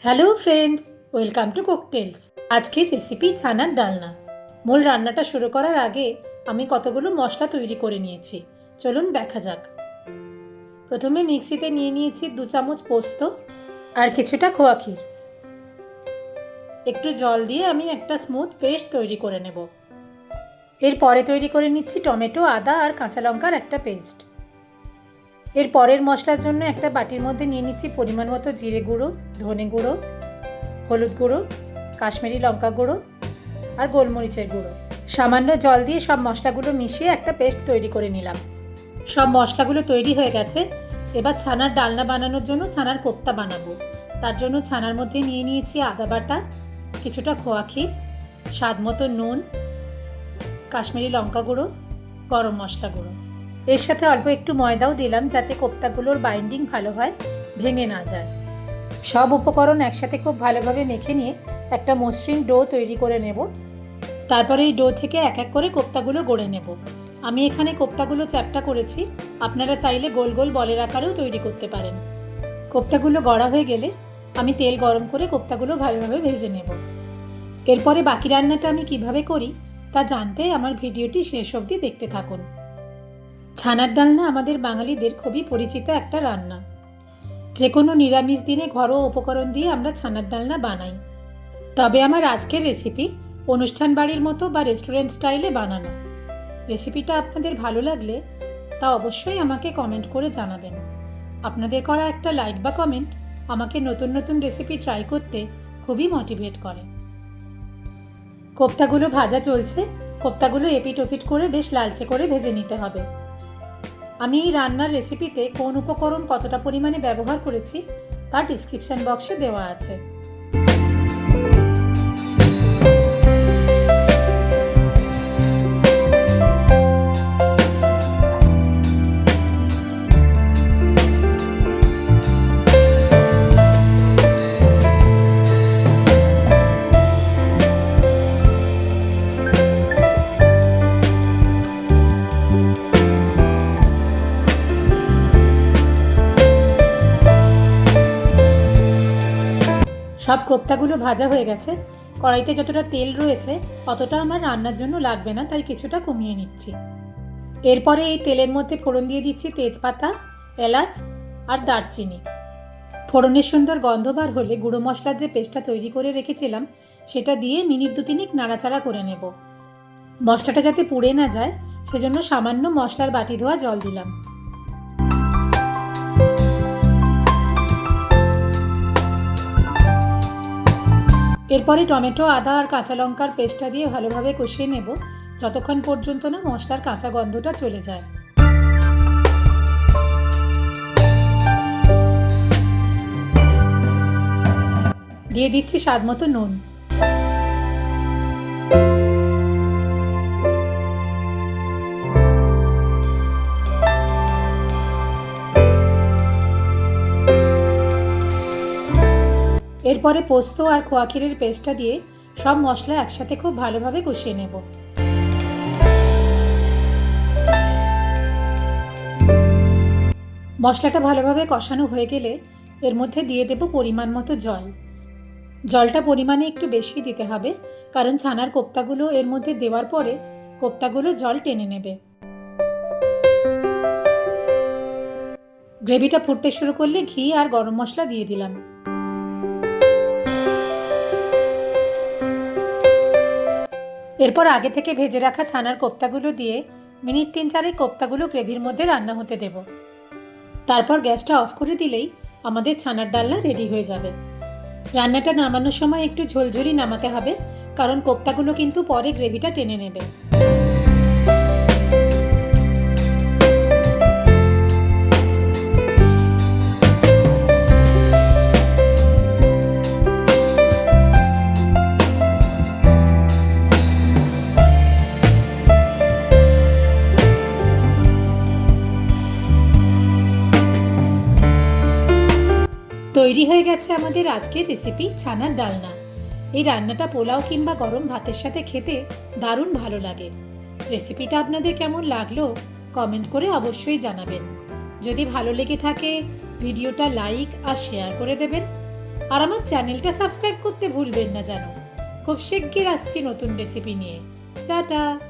Hello friends, welcome to Cooktales. আজকের recipe ছানার ডালনা। মূল রান্নাটা শুরু করার আগে আমি কতগুলো মশলা তৈরি করে নিয়েছি, চলুন দেখা যাক। প্রথমে মিক্সিতে নিয়ে নিয়েছি 2 চামচ পোস্ত আর কিছুটা খোয়া ক্ষীর। একটু জল দিয়ে আমি একটা স্মুথ পেস্ট তৈরি করে নেব। এরপরে তৈরি করে নিচ্ছি টমেটো, আদা আর কাঁচা লঙ্কার একটা পেস্ট। এর পরের মশলার জন্য একটা বাটির মধ্যে নিয়ে নিচ্ছি পরিমাণ মতো জিরে গুঁড়ো, ধনে গুঁড়ো, হলুদ গুঁড়ো, কাশ্মীরি লঙ্কা গুঁড়ো আর গোলমরিচের গুঁড়ো। সামান্য জল দিয়ে সব মশলাগুলো মিশিয়ে একটা পেস্ট তৈরি করে নিলাম। সব মশলাগুলো তৈরি হয়ে গেছে। এবার ছানার ডালনা বানানোর জন্য ছানার কোপ্তা বানাবো। তার জন্য ছানার মধ্যে নিয়ে নিয়েছি আদা বাটা, কিছুটা খোয়া ক্ষীর, স্বাদ মতো নুন, কাশ্মীরি লঙ্কা গুঁড়ো, গরম মশলা গুঁড়ো। এর সাথে অল্প একটু ময়দাও দিলাম যাতে কোপ্তাগুলোর বাইন্ডিং ভালো হয়, ভেঙে না যায়। সব উপকরণ একসাথে খুব ভালোভাবে মেখে নিয়ে একটা মসৃণ ডো তৈরি করে নেব। তারপরে এই ডো থেকে এক এক করে কোপ্তাগুলো গড়ে নেব। আমি এখানে কোপ্তাগুলো চ্যাপ্টা করেছি, আপনারা চাইলে গোল গোল বলের আকারেও তৈরি করতে পারেন। কোপ্তাগুলো গড়া হয়ে গেলে আমি তেল গরম করে কোপ্তাগুলো ভালোভাবে ভেজে নেব। এরপরে বাকি রান্নাটা আমি কিভাবে করি তা জানতে আমার ভিডিওটি শেষ অবধি দেখতে থাকুন। ছানার ডালনা আমাদের বাঙালিদের খুবই পরিচিত একটা রান্না। যে কোনো নিরামিষ দিনে ঘরোয়া উপকরণ দিয়ে আমরা ছানার ডালনা বানাই। তবে আমার আজকের রেসিপি অনুষ্ঠান বাড়ির মতো বা রেস্টুরেন্ট স্টাইলে বানানো। রেসিপিটা আপনাদের ভালো লাগলে তা অবশ্যই আমাকে কমেন্ট করে জানাবেন। আপনাদের করা একটা লাইক বা কমেন্ট আমাকে নতুন নতুন রেসিপি ট্রাই করতে খুবই মোটিভেট করে। কোপ্তাগুলো ভাজা চলছে। কোপ্তাগুলো এপিট ওপিট করে বেশ লালচে করে ভেজে নিতে হবে। আমি এই রান্নার রেসিপিতে কোন উপকরণ কতটা পরিমাণে ব্যবহার করেছি তা ডিসক্রিপশন বক্সে দেওয়া আছে। সব কোপ্তাগুলো ভাজা হয়ে গেছে। কড়াইতে যতটা তেল রয়েছে অতটা আমার রান্নার জন্য লাগবে না, তাই কিছুটা কমিয়ে নিচ্ছি। এরপরে এই তেলের মধ্যে ফোড়ন দিয়ে দিচ্ছি তেজপাতা, এলাচ আর দারচিনি। ফোড়নের সুন্দর গন্ধ বার হলে গুঁড়ো মশলার যে পেস্টটা তৈরি করে রেখেছিলাম সেটা দিয়ে মিনিট 2-3 নাড়াচাড়া করে নেব। মশলাটা যাতে পুড়ে না যায় সেজন্য সামান্য মশলার বাটি ধোয়া জল দিলাম। এরপরে টমেটো, আদা আর কাঁচা লঙ্কার পেস্টটা দিয়ে ভালোভাবে কষিয়ে নেব যতক্ষণ পর্যন্ত না মশলার কাঁচা গন্ধটা চলে যায়। দিয়ে দিচ্ছি স্বাদ মতো নুন। এরপরে পোস্ত আর খোয়া ক্ষীরের পেস্টটা দিয়ে সব মশলা একসাথে খুব ভালোভাবে কষিয়ে নেব। মশলাটা ভালোভাবে কষানো হয়ে গেলে এর মধ্যে দিয়ে দেব পরিমাণ মতো জল। জলটা পরিমাণে একটু বেশি দিতে হবে, কারণ ছানার কোপ্তাগুলো এর মধ্যে দেওয়ার পরে কোপ্তাগুলো জল টেনে নেবে। গ্রেভিটা ফুটতে শুরু করলে ঘি আর গরম মশলা দিয়ে দিলাম। এরপর আগে থেকে ভেজে রাখা ছানার কোপ্তাগুলো দিয়ে মিনিট 3-4 কোপ্তাগুলো গ্রেভির মধ্যে রান্না হতে দেব। তারপর গ্যাসটা অফ করে দিলেই আমাদের ছানার ডালনা রেডি হয়ে যাবে। রান্নাটা নামানোর সময় একটু ঝোলঝোলি নামাতে হবে, কারণ কোপ্তাগুলো কিন্তু পরে গ্রেভিটা টেনে নেবে। তৈরি হয়ে গেছে আমাদের আজকের রেসিপি ছানার ডালনা। এই রান্নাটা পোলাও কিংবা গরম ভাতের সাথে খেতে দারুণ ভালো লাগে। রেসিপিটা আপনাদের কেমন লাগলো কমেন্ট করে অবশ্যই জানাবেন। যদি ভালো লেগে থাকে ভিডিওটা লাইক আর শেয়ার করে দেবেন। আর আমার চ্যানেলটা সাবস্ক্রাইব করতে ভুলবেন না যেন। খুব শিগগির আসছি নতুন রেসিপি নিয়ে। টাটা।